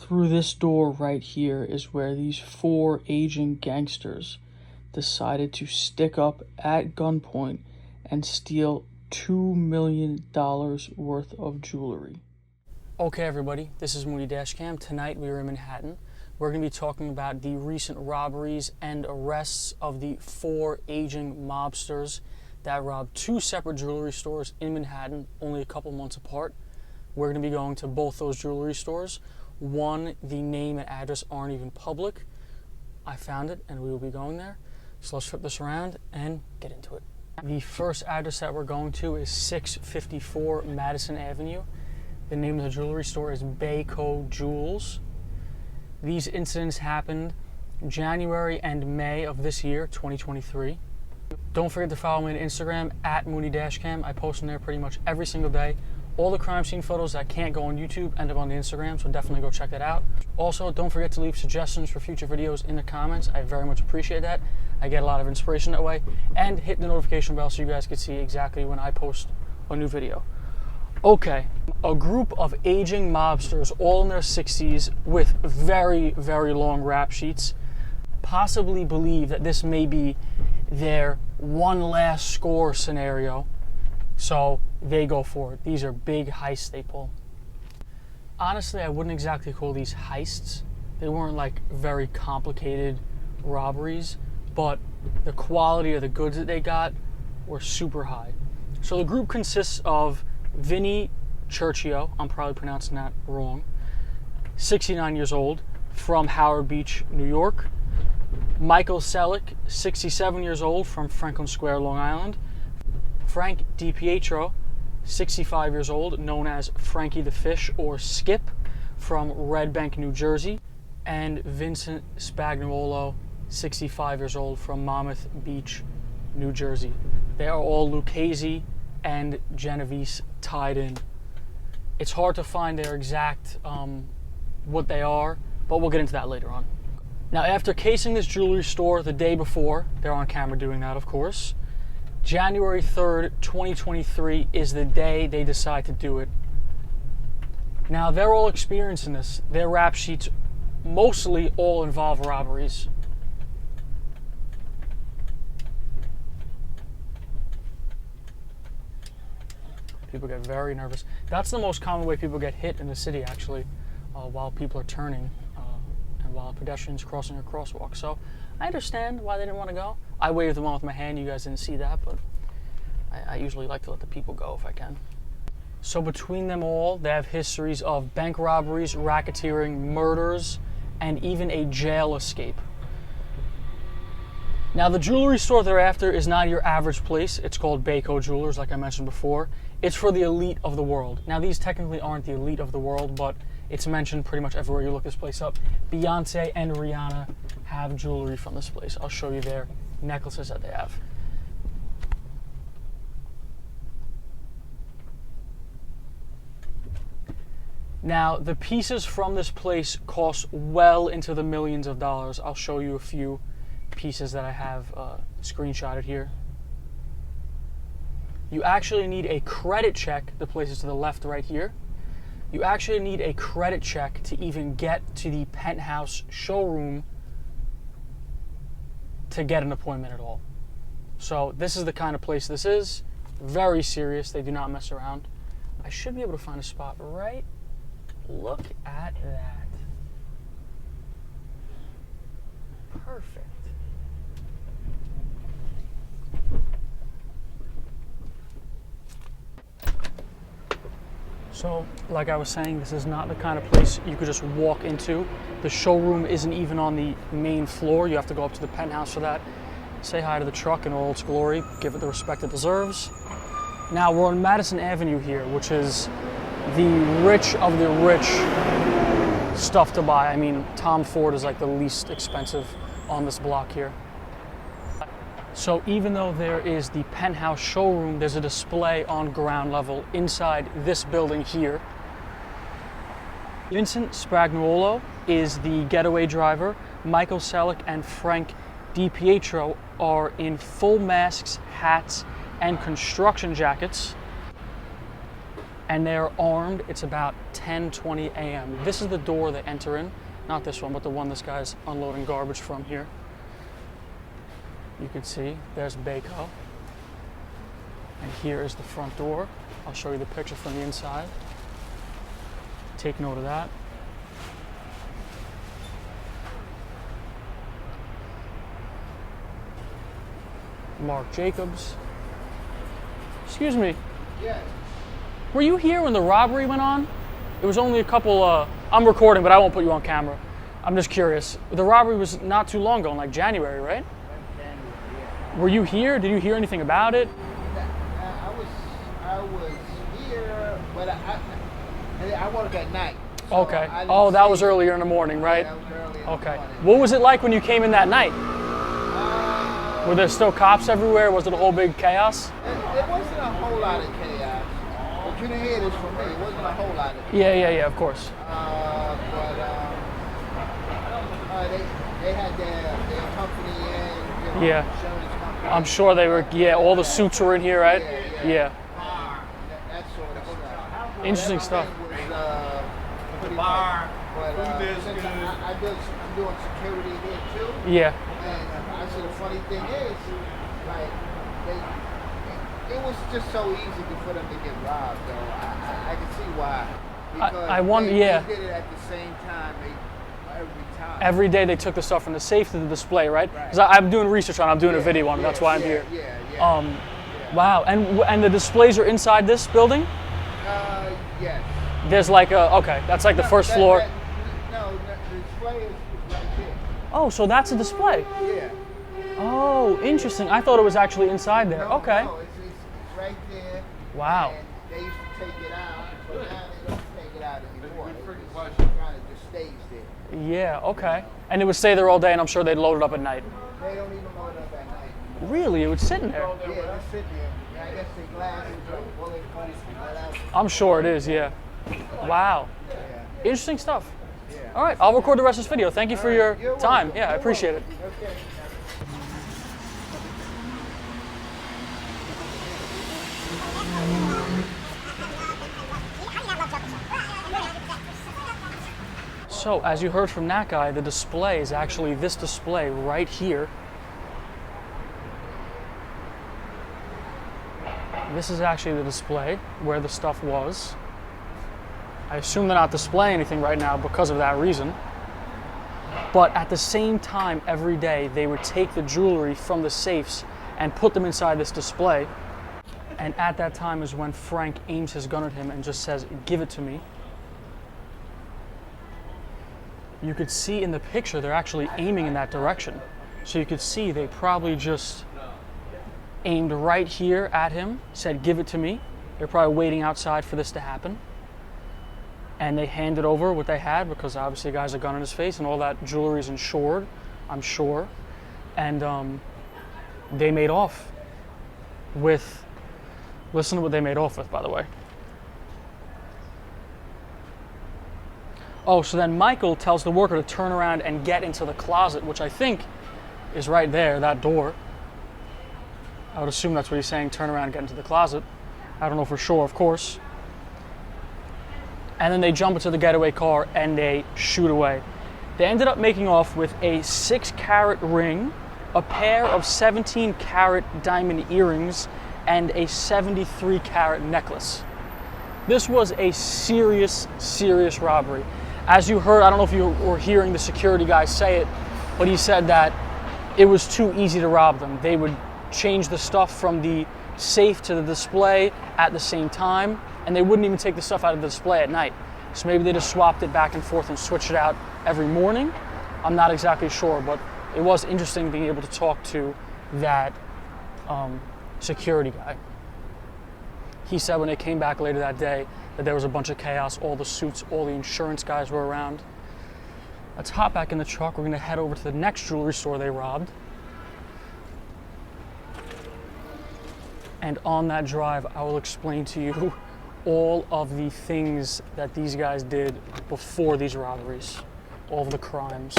through this door right here is where these 4 aging gangsters decided to stick up at gunpoint and steal $2 million worth of jewelry. Okay everybody, this is Mooney Dashcam. Tonight we are in Manhattan. We're going to be talking about the recent robberies and arrests of the 4 aging mobsters that robbed 2 separate jewelry stores in Manhattan, only a couple months apart. We're going to be going to both those jewelry stores. One, the name and address aren't even public. I found it and we will be going there. So let's flip this around and get into it. The first address that we're going to is 654 Madison Avenue. The name of the jewelry store is Bayco Jewels. These incidents happened January and May of this year, 2023. Don't forget to follow me on Instagram at mooneydashcam. I post on there pretty much every single day. All the crime scene photos that can't go on YouTube end up on the Instagram, so definitely go check that out. Also, don't forget to leave suggestions for future videos in the comments. I very much appreciate that. I get a lot of inspiration that way. And hit the notification bell so you guys can see exactly when I post a new video. Okay, a group of aging mobsters, all in their 60s, with very, very long rap sheets, possibly believe that this may be their one last score scenario. So they go for it. These are big heists they pull. Honestly, I wouldn't exactly call these heists. They weren't like very complicated robberies, but the quality of the goods that they got were super high. So the group consists of Vinny Churchio, I'm probably pronouncing that wrong, 69 years old, from Howard Beach, New York. Michael Selick, 67 years old, from Franklin Square, Long Island. Frank DiPietro, 65 years old, known as Frankie the Fish or Skip, from Red Bank, New Jersey. And Vincent Spagnuolo, 65 years old, from Monmouth Beach, New Jersey. They are all Lucchese and Genovese tied in. It's hard to find their exact what they are, but we'll get into that later on. Now, after casing this jewelry store the day before, they're on camera doing that, of course, January 3rd, 2023 is the day they decide to do it. Now, they're all experiencing this. Their rap sheets mostly all involve robberies. People get very nervous. That's the most common way people get hit in the city, actually, while people are turning and while pedestrians crossing a crosswalk. So I understand why they didn't want to go. I waved them on with my hand. You guys didn't see that, but I usually like to let the people go if I can. So between them all, they have histories of bank robberies, racketeering, murders, and even a jail escape. Now, the jewelry store they're after is not your average place. It's called Bayco Jewelers, like I mentioned before. It's for the elite of the world. Now, these technically aren't the elite of the world, but it's mentioned pretty much everywhere you look this place up. Beyonce and Rihanna have jewelry from this place. I'll show you their necklaces that they have. Now, the pieces from this place cost well into the millions of dollars. I'll show you a few pieces that I have screenshotted here. You actually need a credit check, the places to the left right here. You actually need a credit check to even get to the penthouse showroom to get an appointment at all. So this is the kind of place this is. Very serious. They do not mess around. I should be able to find a spot right. Look at that. Perfect. So, like I was saying, this is not the kind of place you could just walk into. The showroom isn't even on the main floor. You have to go up to the penthouse for that. Say hi to the truck in all its glory. Give it the respect it deserves. Now, we're on Madison Avenue here, which is the rich of the rich stuff to buy. I mean, Tom Ford is like the least expensive on this block here. So even though there is the penthouse showroom, there's a display on ground level inside this building here. Vincent Spagnuolo is the getaway driver. Michael Selick and Frank DiPietro are in full masks, hats, and construction jackets. and they're armed. It's about 10:20 a.m. This is the door they enter in. Not this one, but the one this guy's unloading garbage from here. You can see there's Bayco. And here is the front door. I'll show you the picture from the inside. Take note of that. Mark Jacobs. Excuse me. Yeah. Were you here when the robbery went on? It was only a couple, I'm recording, but I won't put you on camera. I'm just curious. The robbery was not too long ago, in like January, right? January, yeah. Were you here? Did you hear anything about it? I was here, but I work at night. So Okay. Oh, that was earlier in the morning, right? Yeah, that was early in Okay. the morning. What was it like when you came in that night? Were there still cops everywhere? Was it a whole big chaos? It wasn't a whole lot of chaos. But you didn't hear this from me. It wasn't a whole lot of chaos. Yeah, of course. They had their company in, Yeah. insurance company. I'm sure they were, all the suits were in here, right? Yeah. That sort of stuff. Interesting stuff. The bar. But since I'm doing security here too. Yeah. And I said the funny thing is, like, it was just so easy for them to get robbed, though. I can see why. Because I wonder, they yeah. did it at the same time, every time. Every day they took the stuff from the safe to the display, right? Because I'm doing research on it. I'm doing a video on it. That's why I'm here. Yeah. Wow. And the displays are inside this building? Yes. There's like okay, that's like the first floor. No, the display is right there. Oh, so that's a display. Yeah. Oh, interesting. I thought it was actually inside there. Okay. No, it's right there. Wow. And they used to take it out, but now they don't take it out anymore. It kind of just stays there. Yeah, okay. And it would stay there all day, and I'm sure they'd load it up at night. They don't even load it up at night. Really? It would sit in there? Yeah, they sit there. I guess the glasses are bulletproof and whatever. I'm sure it is, yeah. Wow. Yeah. Interesting stuff. Yeah. All right, I'll record the rest of this video. Thank you for your You're time. welcome. Yeah, I appreciate it. Okay. So, as you heard from that guy, the display is actually this display right here. This is actually the display where the stuff was. I assume they're not displaying anything right now because of that reason. But at the same time, every day, they would take the jewelry from the safes and put them inside this display. And at that time is when Frank aims his gun at him and just says, "Give it to me." You could see in the picture they're actually aiming in that direction. So you could see they probably just aimed right here at him, said, "Give it to me." They're probably waiting outside for this to happen. And they handed over what they had because obviously the guy's a gun in his face and all that jewelry is insured, I'm sure. And they made off with, listen to what they made off with, by the way. Oh, so then Michael tells the worker to turn around and get into the closet, which I think is right there, that door. I would assume that's what he's saying, turn around and get into the closet. I don't know for sure, of course. And then they jump into the getaway car and they shoot away. They ended up making off with a 6-carat ring, a pair of 17-carat diamond earrings, and a 73-carat necklace. This was a serious, serious robbery. As you heard, I don't know if you were hearing the security guy say it, but he said that it was too easy to rob them. They would change the stuff from the safe to the display at the same time, and they wouldn't even take the stuff out of the display at night. So maybe they just swapped it back and forth and switched it out every morning. I'm not exactly sure, but it was interesting being able to talk to that security guy. He said when they came back later that day that there was a bunch of chaos, all the suits, all the insurance guys were around. Let's hop back in the truck. We're gonna head over to the next jewelry store they robbed. And on that drive, I will explain to you all of the things that these guys did before these robberies, all of the crimes.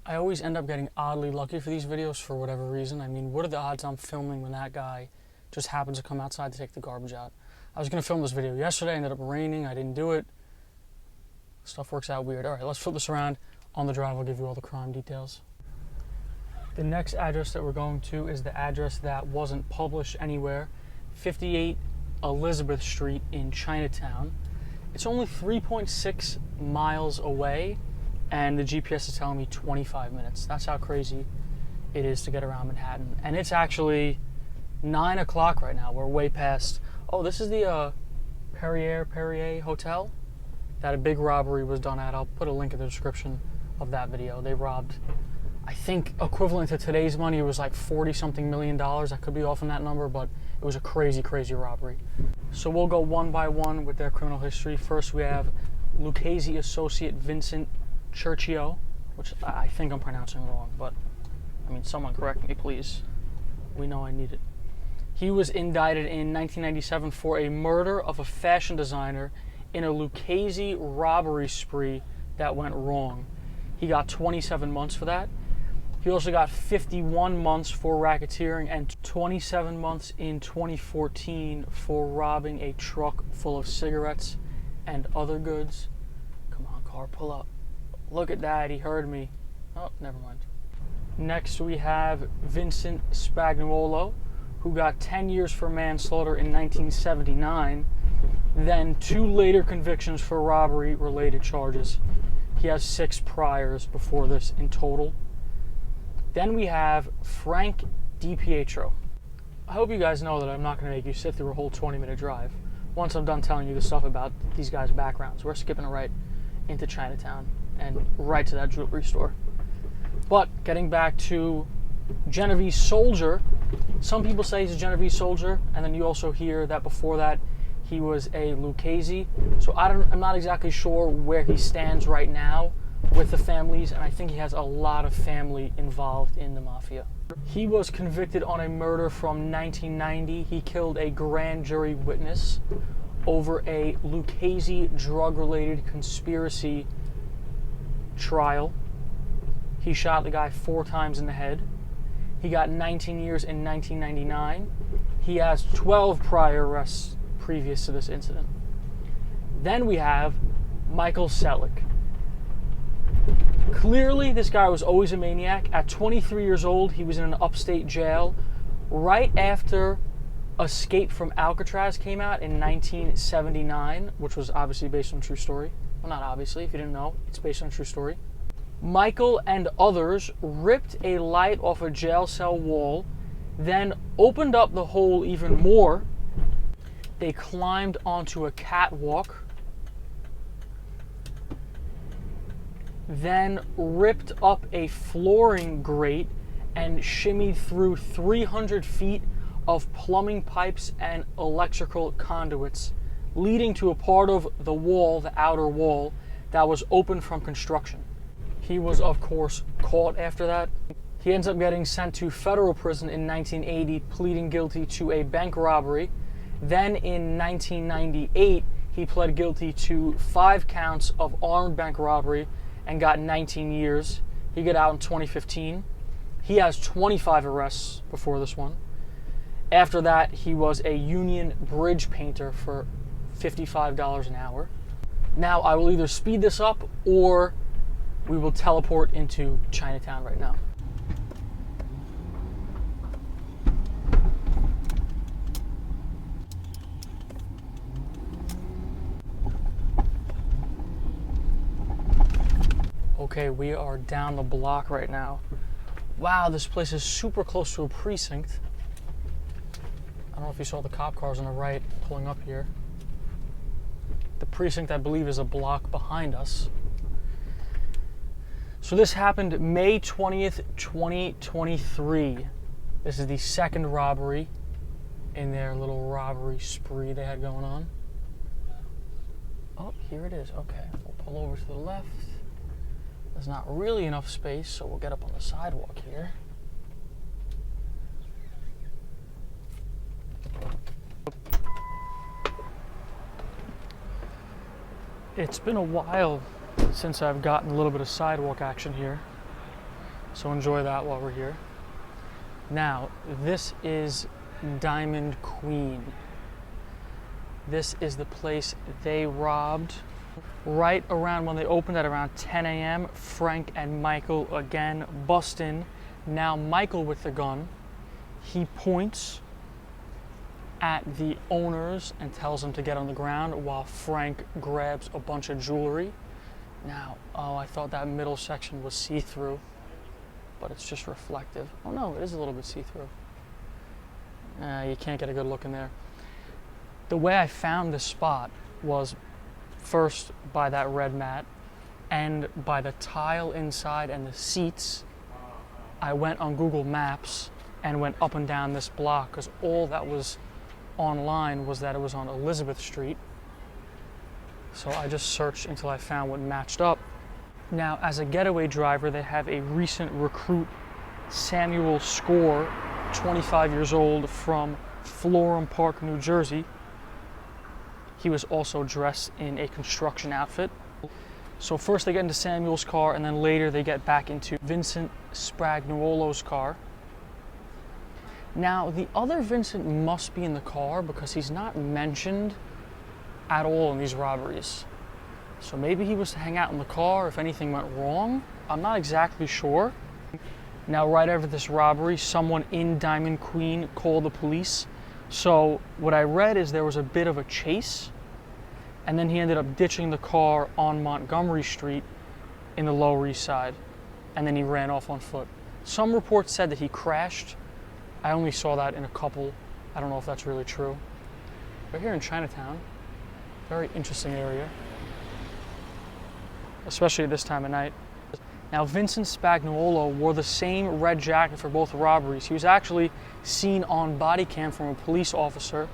I always end up getting oddly lucky for these videos for whatever reason. I mean, what are the odds I'm filming when that guy just happened to come outside to take the garbage out. I was going to film this video yesterday, ended up raining, I didn't do it. Stuff works out weird. All right, let's flip this around. On the drive, I'll give you all the crime details. The next address that we're going to is the address that wasn't published anywhere, 58 Elizabeth Street in Chinatown. It's only 3.6 miles away, and the GPS is telling me 25 minutes. That's how crazy it is to get around Manhattan. And it's actually 9 o'clock right now. We're way past. Oh, this is the Perrier Hotel that a big robbery was done at. I'll put a link in the description of that video. They robbed, I think equivalent to today's money, it was like 40-something million dollars. I could be off on that number, but it was a crazy, crazy robbery. So we'll go one by one with their criminal history. First, we have Lucchese associate Vincent Churchio, which I think I'm pronouncing wrong, but I mean, someone correct me, please. We know I need it. He was indicted in 1997 for a murder of a fashion designer in a Lucchese robbery spree that went wrong. He got 27 months for that. He also got 51 months for racketeering and 27 months in 2014 for robbing a truck full of cigarettes and other goods. Come on, car, pull up. Look at that, he heard me. Oh, never mind. Next we have Vincent Spagnuolo, who got 10 years for manslaughter in 1979, then 2 later convictions for robbery-related charges. He has 6 priors before this in total. Then we have Frank DiPietro. I hope you guys know that I'm not going to make you sit through a whole 20-minute drive. Once I'm done telling you the stuff about these guys' backgrounds, we're skipping right into Chinatown and right to that jewelry store. But getting back to Genovese Soldier, some people say he's a Genovese soldier, and then you also hear that before that he was a Lucchese. So I'm not exactly sure where he stands right now with the families, and I think he has a lot of family involved in the mafia. He was convicted on a murder from 1990. He killed a grand jury witness over a Lucchese drug-related conspiracy trial. He shot the guy 4 times in the head. He got 19 years in 1999. He has 12 prior arrests previous to this incident. Then we have Michael Selick. Clearly, this guy was always a maniac. At 23 years old, he was in an upstate jail right after Escape from Alcatraz came out in 1979, which was obviously based on a true story. Well, not obviously, if you didn't know, it's based on a true story. Michael and others ripped a light off a jail cell wall, then opened up the hole even more. They climbed onto a catwalk, then ripped up a flooring grate and shimmied through 300 feet of plumbing pipes and electrical conduits, leading to a part of the wall, the outer wall, that was open from construction. He was, of course, caught after that. He ends up getting sent to federal prison in 1980, pleading guilty to a bank robbery. Then in 1998, he pled guilty to 5 counts of armed bank robbery and got 19 years. He got out in 2015. He has 25 arrests before this one. After that, he was a union bridge painter for $55 an hour. Now, I will either speed this up or we will teleport into Chinatown right now. Okay, we are down the block right now. Wow, this place is super close to a precinct. I don't know if you saw the cop cars on the right pulling up here. The precinct, I believe, is a block behind us. So this happened May 20th, 2023. This is the second robbery in their little robbery spree they had going on. Oh, here it is. Okay, we'll pull over to the left. There's not really enough space, so we'll get up on the sidewalk here. It's been a while since I've gotten a little bit of sidewalk action here, so enjoy that while we're here. Now, this is Diamond Queen. This is the place they robbed. Right around when they opened at around 10 a.m., Frank and Michael again bust in. Now Michael with the gun. He points at the owners and tells them to get on the ground while Frank grabs a bunch of jewelry. Now, oh, I thought that middle section was see-through, but it's just reflective. Oh no, it is a little bit see-through. You can't get a good look in there. The way I found this spot was first by that red mat and by the tile inside and the seats. I went on Google Maps and went up and down this block because all that was online was that it was on Elizabeth Street. So I just searched until I found what matched up. Now, as a getaway driver, they have a recent recruit, Samuel Score, 25 years old, from Florham Park, New Jersey. He was also dressed in a construction outfit. So first they get into Samuel's car, and then later they get back into Vincent Spagnuolo's car. Now, the other Vincent must be in the car because he's not mentioned at all in these robberies. So maybe he was to hang out in the car if anything went wrong. I'm not exactly sure. Now, right after this robbery, someone in Diamond Queen called the police. So what I read is there was a bit of a chase, and then he ended up ditching the car on Montgomery Street in the Lower East Side, and then he ran off on foot. Some reports said that he crashed. I only saw that in a couple. I don't know if that's really true. We're here in Chinatown. Very interesting area, especially at this time of night. Now, Vincent Spagnuolo wore the same red jacket for both robberies. He was actually seen on body cam from a police officer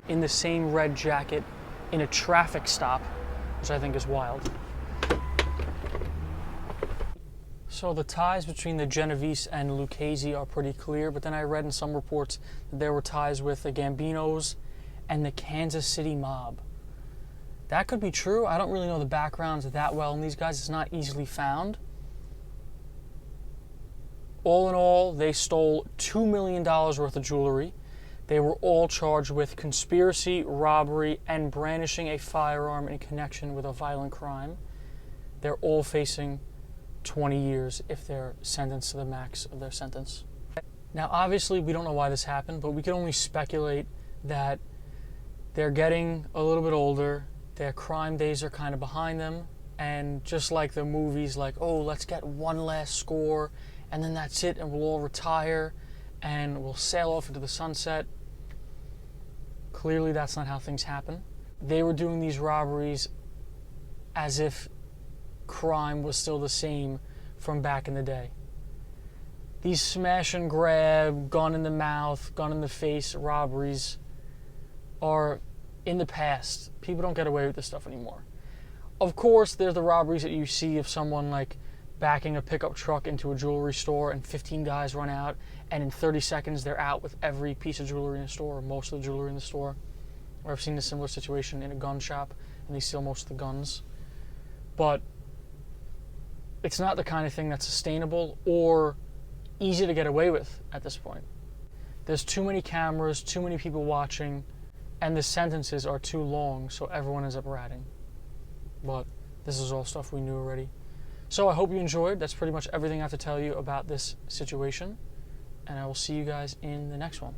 in the same red jacket in a traffic stop, which I think is wild. So the ties between the Genovese and Lucchese are pretty clear, but then I read in some reports that there were ties with the Gambinos and the Kansas City mob. That could be true. I don't really know the backgrounds that well in these guys. It's not easily found. All in all, they stole $2 million worth of jewelry. They were all charged with conspiracy, robbery, and brandishing a firearm in connection with a violent crime. They're all facing 20 years if they're sentenced to the max of their sentence. Now, obviously, we don't know why this happened, but we can only speculate that they're getting a little bit older, their crime days are kind of behind them, and just like the movies, like, oh, let's get one last score, and then that's it, and we'll all retire, and we'll sail off into the sunset. Clearly, that's not how things happen. They were doing these robberies as if crime was still the same from back in the day. These smash and grab, gun in the mouth, gun in the face robberies are in the past. People don't get away with this stuff anymore. Of course, there's the robberies that you see of someone like backing a pickup truck into a jewelry store and 15 guys run out, and in 30 seconds they're out with every piece of jewelry in the store, or most of the jewelry in the store. Or I've seen a similar situation in a gun shop and they steal most of the guns. But it's not the kind of thing that's sustainable or easy to get away with at this point. There's too many cameras, too many people watching, and the sentences are too long, so everyone ends up ratting. But this is all stuff we knew already. So I hope you enjoyed. That's pretty much everything I have to tell you about this situation, and I will see you guys in the next one.